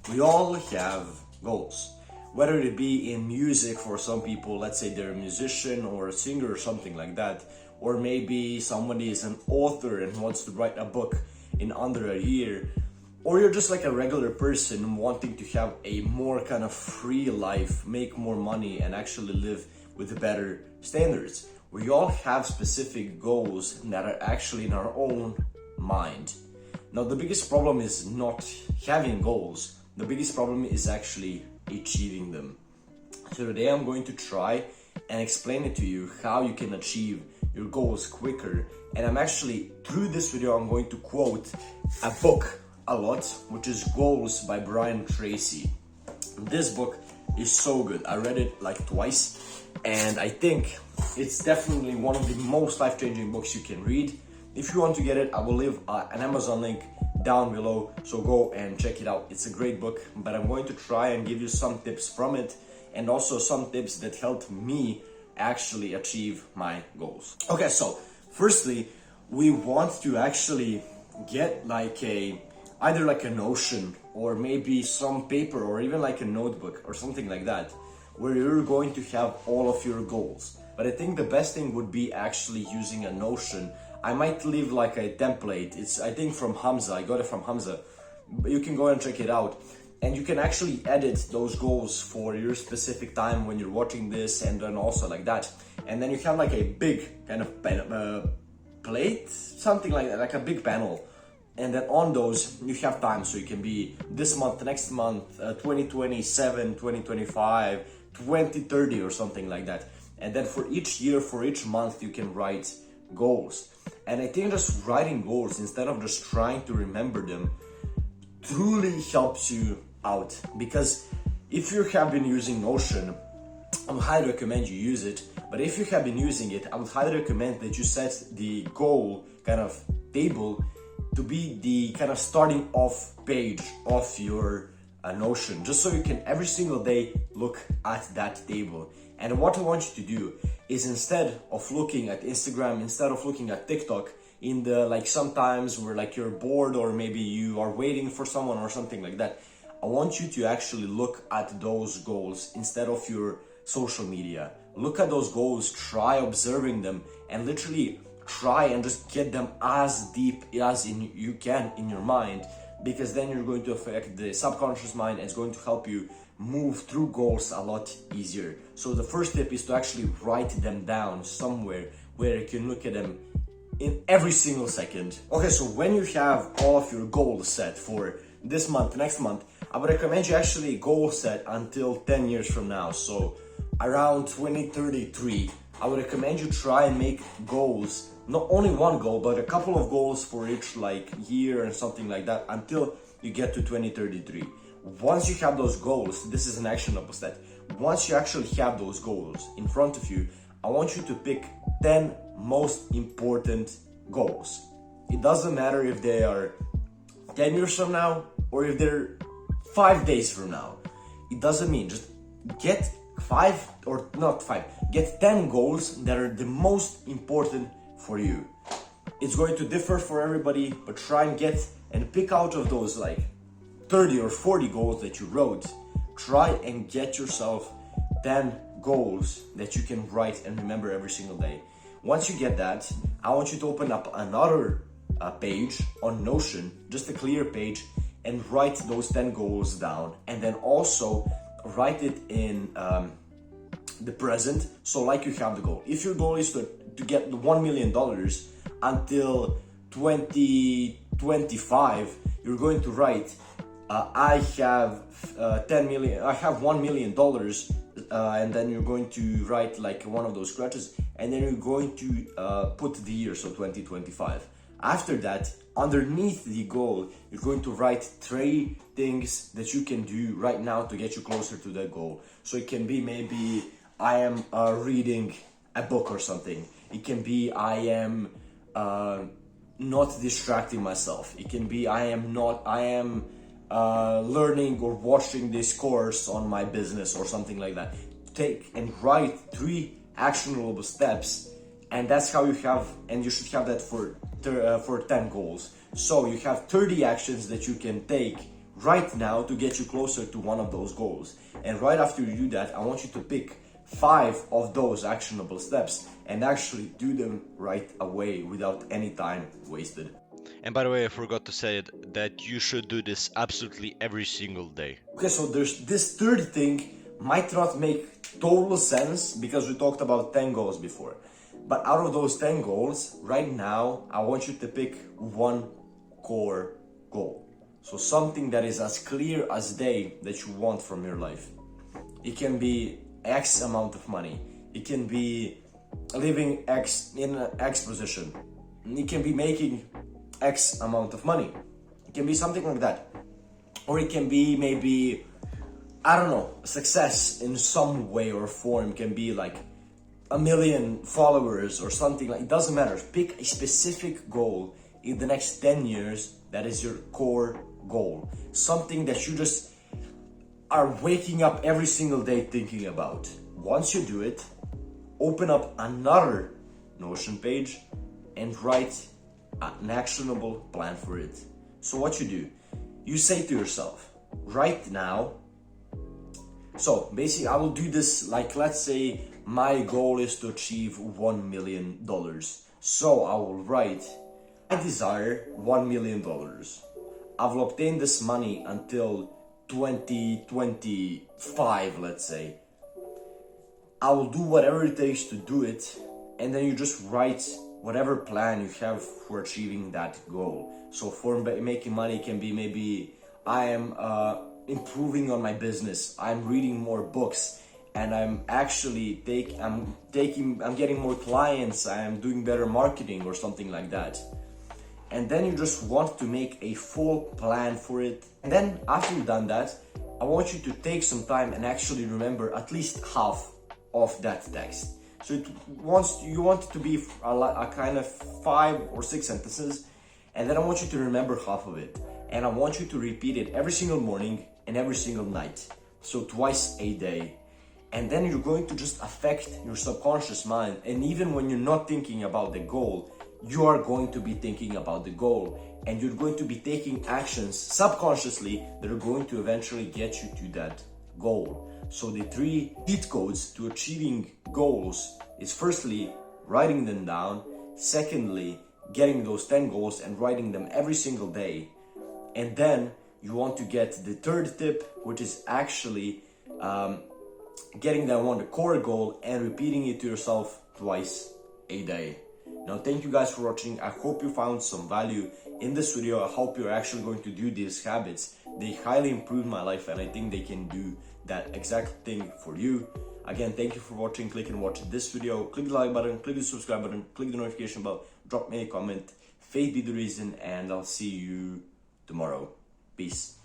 We all have goals, whether it be in music for some people, let's say they're a musician or a singer or something like that, or maybe somebody is an author and wants to write a book in under a year, or you're just like a regular person wanting to have a more kind of free life, make more money, and actually live with better standards. We all have specific goals that are actually in our own mind. Now, the biggest problem is not having goals. The biggest problem is actually achieving them. So today I'm going to try and explain it to you how you can achieve your goals quicker. And I'm actually, through this video, I'm going to quote a book a lot, which is Goals by Brian Tracy. This book is so good. I read it like twice, and I think it's definitely one of the most life-changing books you can read. If you want to get it, I will leave an Amazon link down below, so go and check it out. It's a great book, but I'm going to try and give you some tips from it, and also some tips that helped me actually achieve my goals. Okay, so firstly, we want to actually get like either like a Notion or maybe some paper or even like a notebook or something like that, where you're going to have all of your goals. But I think the best thing would be actually using a Notion. I might leave like a template. It's, I think, from Hamza. I got it from Hamza. But you can go and check it out. And you can actually edit those goals for your specific time when you're watching this, and then also like that. And then you have like a big kind of plate, something like that, like a big panel. And then on those, you have time. So you can be this month, next month, 2027, 2025, 2030 or something like that. And then for each year, for each month, you can write goals. And I think just writing goals instead of just trying to remember them truly helps you out. Because if you have been using Notion, I would highly recommend you use it. But if you have been using it, I would highly recommend that you set the goal kind of table to be the kind of starting off page of your Notion, just so you can every single day look at that table. And what I want you to do is, instead of looking at Instagram, instead of looking at TikTok, in the like sometimes where like you're bored or maybe you are waiting for someone or something like that, I want you to actually look at those goals instead of your social media. Look at those goals, try observing them, and literally try and just get them as deep as you can in your mind, because then you're going to affect the subconscious mind, and it's going to help you move through goals a lot easier. So the first tip is to actually write them down somewhere where you can look at them in every single second. Okay, so when you have all of your goals set for this month, next month, I would recommend you actually goal set until 10 years from now. So around 2033, I would recommend you try and make goals, not only one goal, but a couple of goals for each like year and something like that until you get to 2033. Once you have those goals, this is an actionable step. Once you actually have those goals in front of you, I want you to pick 10 most important goals. It doesn't matter if they are 10 years from now or if they're 5 days from now. It doesn't mean, just get get 10 goals that are the most important for you. It's going to differ for everybody, but try and get and pick out of those like 30 or 40 goals that you wrote. Try and get yourself 10 goals that you can write and remember every single day. Once you get that, I want you to open up another page on Notion, just a clear page, and write those 10 goals down. And then also write it in the present, so like you have the goal. If your goal is to get the $1 million until 2025, you're going to write, I have $1 million, and then you're going to write like one of those scratches, and then you're going to put the year, so 2025. After that, underneath the goal, you're going to write 3 things that you can do right now to get you closer to that goal. So it can be maybe I am reading a book or something. It can be I am not distracting myself. It can be I am learning or watching this course on my business or something like that. Take and write 3 actionable steps, and that's how you have, and you should have that for 10 goals. So you have 30 actions that you can take right now to get you closer to one of those goals. And right after you do that, I want you to pick 5 of those actionable steps and actually do them right away without any time wasted. And by the way, I forgot to say it, that you should do this absolutely every single day. Okay, so there's this third thing might not make total sense because we talked about 10 goals before. But out of those 10 goals, right now, I want you to pick one core goal. So something that is as clear as day that you want from your life. It can be X amount of money. It can be living X in an X position. It can be making X amount of money. It can be something like that. Or it can be maybe, I don't know, success in some way or form. It can be like 1 million followers or something like, it doesn't matter. Pick a specific goal in the next 10 years that is your core goal. Something that you just are waking up every single day thinking about. Once you do it, open up another Notion page and write an actionable plan for it. So what you do, you say to yourself, right now, so basically I will do this like, let's say my goal is to achieve $1 million. So I will write, I desire $1 million. I will obtain this money until 2025, let's say. I will do whatever it takes to do it, and then you just write whatever plan you have for achieving that goal. So for making money can be maybe I am improving on my business, I'm reading more books, and I'm actually I'm getting more clients, I'm doing better marketing or something like that. And then you just want to make a full plan for it. And then after you've done that, I want you to take some time and actually remember at least half of that text. So you want it to be a kind of 5 or 6 sentences, and then I want you to remember half of it. And I want you to repeat it every single morning and every single night. So twice a day. And then you're going to just affect your subconscious mind. And even when you're not thinking about the goal, you are going to be thinking about the goal, and you're going to be taking actions subconsciously that are going to eventually get you to that goal. So the 3 cheat codes to achieving goals is firstly, writing them down. Secondly, getting those 10 goals and writing them every single day. And then you want to get the third tip, which is actually getting that one, the core goal, and repeating it to yourself twice a day. Now, thank you guys for watching. I hope you found some value in this video. I hope you're actually going to do these habits. They highly improved my life, and I think they can do that exact thing for you. Again, thank you for watching. Click and watch this video. Click the like button, click the subscribe button, click the notification bell, drop me a comment. Faith be the reason, and I'll see you tomorrow. Peace.